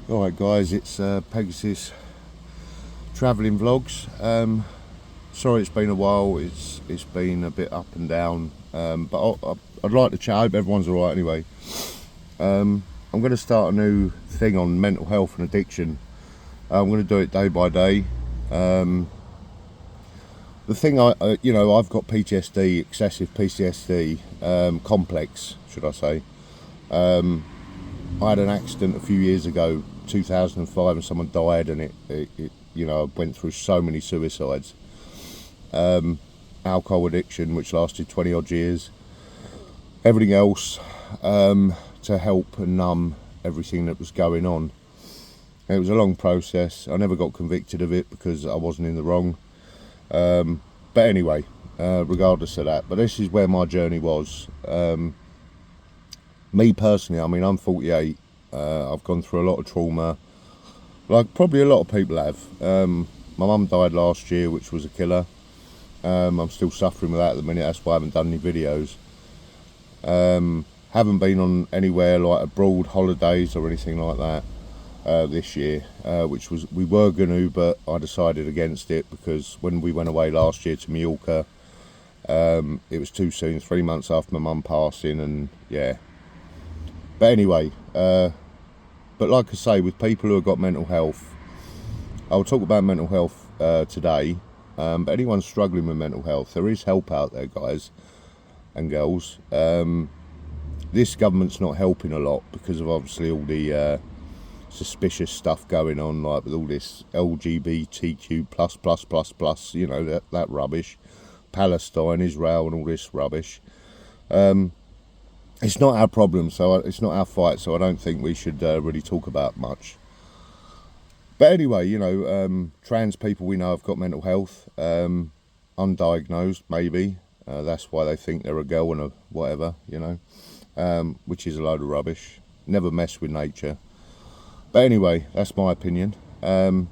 Alright guys, it's Pegasus travelling vlogs. Sorry it's been a while, it's been a bit up and down, but I'd like to chat. I hope everyone's alright anyway. I'm going to start a new thing on mental health and addiction. I'm going to do it day by day. The thing I've got PTSD, excessive PTSD, complex should I say. I had an accident a few years ago, 2005, and someone died, and it I went through so many suicides. Alcohol addiction, which lasted 20 odd years. Everything else to help and numb everything that was going on. It was a long process. I never got convicted of it because I wasn't in the wrong. But anyway, regardless of that, but this is where my journey was. Me personally, I mean, I'm 48. I've gone through a lot of trauma, like probably a lot of people have. My mum died last year, which was a killer. I'm still suffering with that at the minute. That's why I haven't done any videos. Haven't been on anywhere like abroad holidays or anything like that this year, which was, we were going to, but I decided against it because when we went away last year to Mallorca, it was too soon, 3 months after my mum passing, and yeah. But anyway, but like I say, with people who have got mental health, I'll talk about mental health today, but anyone struggling with mental health, there is help out there, guys and girls. This government's not helping a lot because of obviously all the suspicious stuff going on, like with all this LGBTQ++++, you know, that rubbish, Palestine, Israel and all this rubbish. It's not our problem, so it's not our fight, so I don't think we should really talk about much. But anyway, you know, trans people we know have got mental health, undiagnosed maybe. That's why they think they're a girl and a whatever, you know, which is a load of rubbish. Never mess with nature. But anyway, that's my opinion. But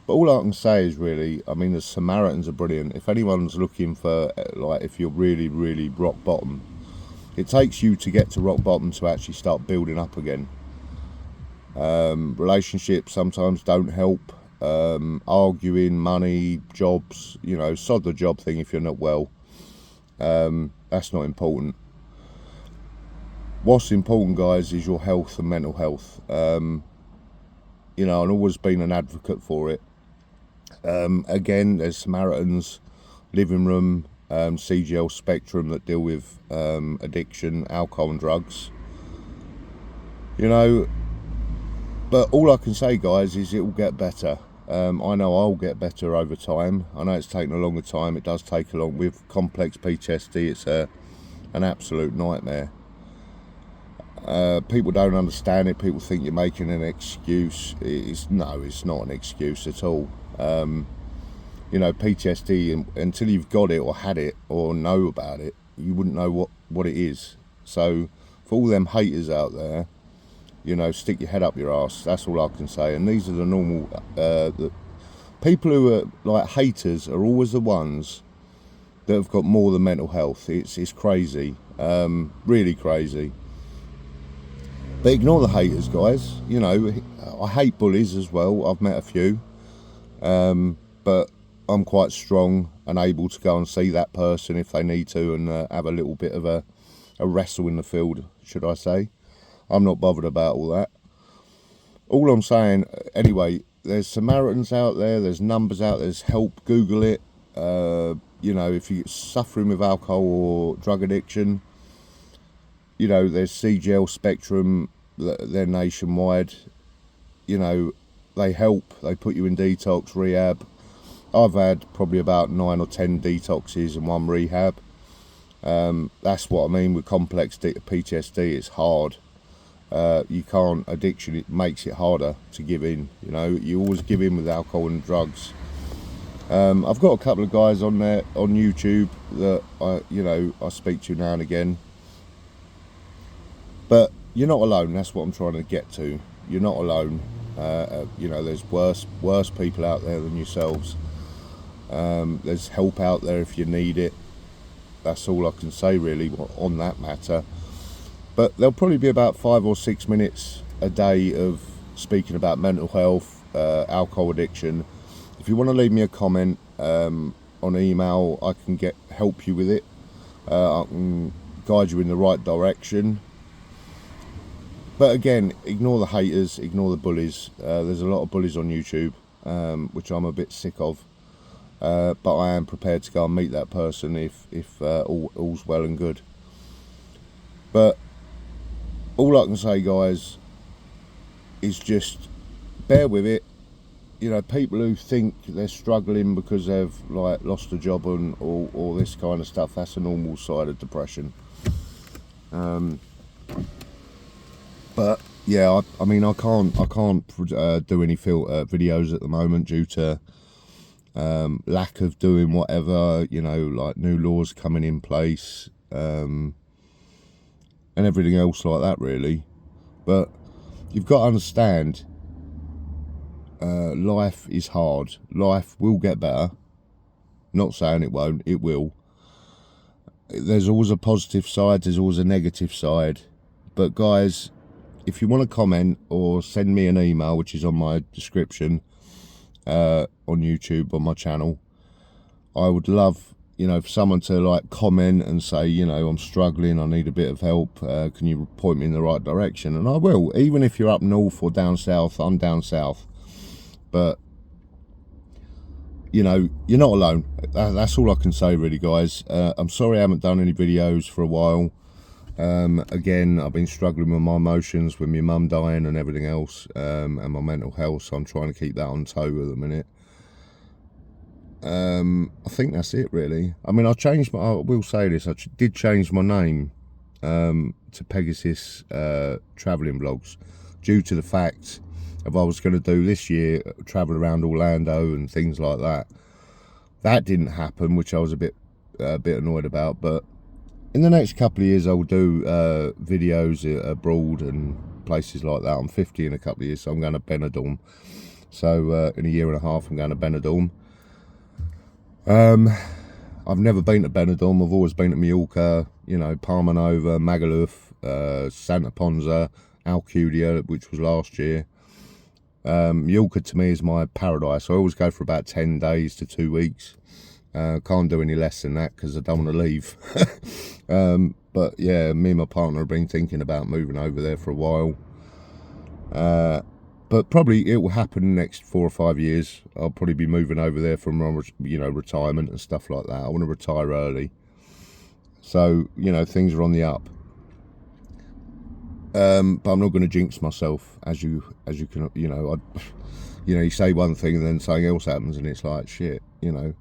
all I can say is really, I mean, the Samaritans are brilliant. If anyone's looking for, like, if you're really, really rock bottom, it takes you to get to rock bottom to actually start building up again. Relationships sometimes don't help. Arguing, money, jobs, you know, sod the job thing if you're not well. That's not important. What's important, guys, is your health and mental health. You know, I've always been an advocate for it. Again, there's Samaritans, Living Room, CGL Spectrum that deal with addiction, alcohol and drugs, you know. But all I can say, guys, is it will get better. I know I'll get better over time. I know it's taken a longer time. It does take a long, with complex PTSD, it's an absolute nightmare. People don't understand it. People think you're making an excuse. No, it's not an excuse at all. You know, PTSD, until you've got it or had it or know about it, you wouldn't know what it is. So for all them haters out there, you know, stick your head up your arse. That's all I can say. And these are the normal the people who are like haters are always the ones that have got more than mental health. It's crazy, really crazy. But ignore the haters, guys. You know, I hate bullies as well. I've met a few, but I'm quite strong and able to go and see that person if they need to and have a little bit of a wrestle in the field, should I say. I'm not bothered about all that. All I'm saying, anyway, there's Samaritans out there, there's numbers out there, there's help, Google it. You know, if you're suffering with alcohol or drug addiction, you know, there's CGL Spectrum, they're nationwide. You know, they help, they put you in detox, rehab. I've had probably about 9 or 10 detoxes and 1 rehab. That's what I mean with complex PTSD. It's hard. You can't, addiction, it makes it harder to give in. You know, you always give in with alcohol and drugs. I've got a couple of guys on there on YouTube that I speak to now and again. But you're not alone. That's what I'm trying to get to. You're not alone. You know, there's worse people out there than yourselves. There's help out there if you need it. That's all I can say really on that matter. But there'll probably be about 5 or 6 minutes a day of speaking about mental health, alcohol addiction. If you want to leave me a comment on email, I can help you with it. I can guide you in the right direction. But again, ignore the haters, ignore the bullies. There's a lot of bullies on YouTube, which I'm a bit sick of. But I am prepared to go and meet that person if all's well and good. But all I can say, guys, is just bear with it. You know, people who think they're struggling because they've like lost a job and all this kind of stuff, that's a normal side of depression. But yeah, I mean, I can't do any filter videos at the moment due to lack of doing whatever, you know, like new laws coming in place, and everything else like that, really. But you've got to understand, life is hard. Life will get better. Not saying it won't, it will. There's always a positive side, there's always a negative side. But guys, if you want to comment or send me an email, which is on my description on YouTube on my channel, I would love, you know, for someone to like comment and say, you know, I'm struggling, I need a bit of help, can you point me in the right direction? And I will. Even if you're up north or down south, I'm down south. But you know, you're not alone. That's all I can say, really, guys. I'm sorry I haven't done any videos for a while. Again, I've been struggling with my emotions, with my mum dying and everything else, and my mental health, so I'm trying to keep that on tow at the minute. I think that's it, really. I mean, I will say this, I did change my name to Pegasus Travelling Vlogs, due to the fact of I was going to do this year, travel around Orlando and things like that. That didn't happen, which I was a bit annoyed about, but in the next couple of years, I'll do videos abroad and places like that. I'm 50 in a couple of years, so I'm going to Benidorm. So in a year and a half, I'm going to Benidorm. I've never been to Benidorm. I've always been to Mallorca, you know, Palma Nova, Magaluf, Santa Ponsa, Alcudia, which was last year. Mallorca to me is my paradise. I always go for about 10 days to 2 weeks. Can't do any less than that because I don't want to leave. But yeah, me and my partner have been thinking about moving over there for a while. But probably it will happen in the next 4 or 5 years. I'll probably be moving over there from, you know, retirement and stuff like that. I want to retire early. So, you know, things are on the up. But I'm not going to jinx myself, as you can, you know, you say one thing and then something else happens and it's like, shit, you know,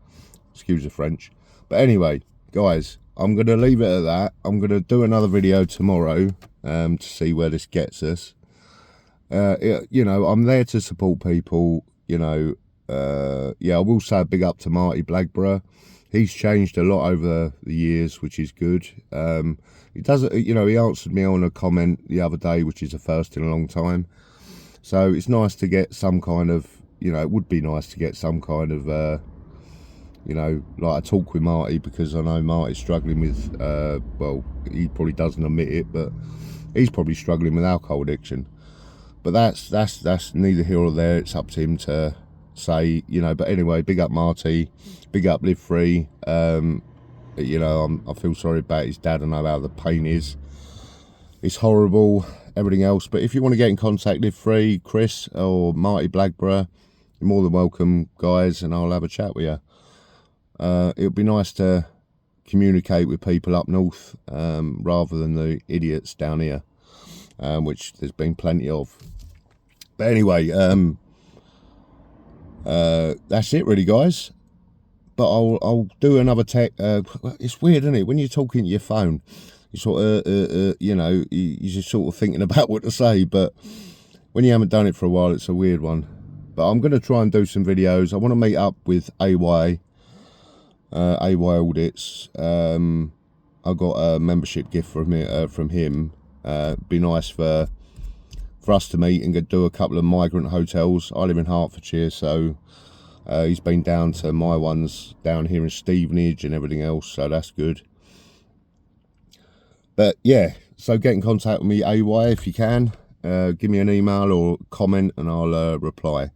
excuse the French. But anyway, guys, I'm going to leave it at that. I'm going to do another video tomorrow to see where this gets us. You know, I'm there to support people, you know. Yeah, I will say a big up to Marty Blagborough. He's changed a lot over the years, which is good. He does, you know, he answered me on a comment the other day, which is the first in a long time. So it's nice to get some kind of, you know, it would be nice to get some kind of, you know, like a talk with Marty, because I know Marty's struggling with, well, he probably doesn't admit it, but he's probably struggling with alcohol addiction. But that's neither here or there. It's up to him to say, you know. But anyway, big up Marty, big up Live Free. You know, I feel sorry about his dad. I know how the pain is. It's horrible, everything else. But if you want to get in contact, Live Free, Chris or Marty Blagborough, you're more than welcome, guys, and I'll have a chat with you. It would be nice to communicate with people up north rather than the idiots down here, which there's been plenty of. But anyway, that's it really, guys. But I'll do another tech. It's weird, isn't it, when you're talking to your phone, you sort of you know, you're just sort of thinking about what to say, but when you haven't done it for a while, it's a weird one. But I'm going to try and do some videos. I want to meet up with AY Audits. I got a membership gift from him. Be nice for us to meet and do a couple of migrant hotels. I live in Hertfordshire, so he's been down to my ones down here in Stevenage and everything else, so that's good. But yeah, so get in contact with me, AY, if you can. give me an email or comment and I'll reply.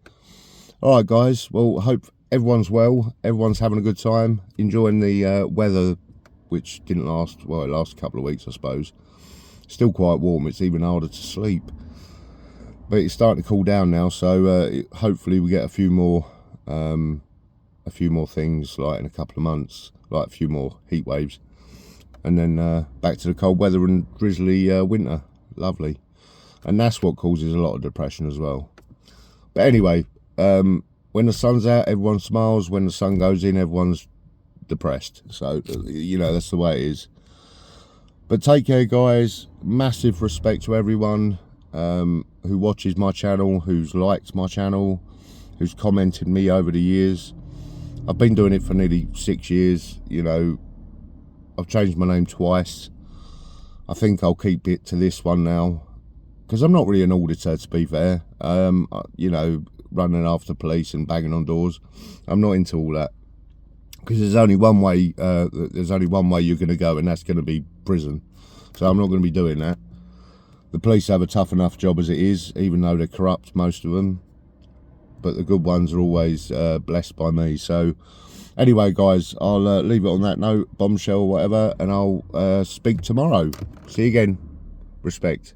All right, guys. Well, hope everyone's well. Everyone's having a good time, enjoying the weather, which didn't last, well, it lasted a couple of weeks, I suppose. Still quite warm. It's even harder to sleep. But it's starting to cool down now, so hopefully we get a few more things, like in a couple of months, like a few more heat waves. And then back to the cold weather and drizzly winter. Lovely. And that's what causes a lot of depression as well. But anyway, when the sun's out, everyone smiles. When the sun goes in, everyone's depressed. So, you know, that's the way it is. But take care, guys. Massive respect to everyone who watches my channel, who's liked my channel, who's commented me over the years. I've been doing it for nearly 6 years. You know, I've changed my name twice. I think I'll keep it to this one now, because I'm not really an auditor, to be fair. You know, running after police and banging on doors. I'm not into all that, because there's only one way. There's only one way you're going to go, and that's going to be prison. So I'm not going to be doing that. The police have a tough enough job as it is, even though they're corrupt, most of them. But the good ones are always blessed by me. So anyway, guys, I'll leave it on that note, bombshell or whatever, and I'll speak tomorrow. See you again. Respect.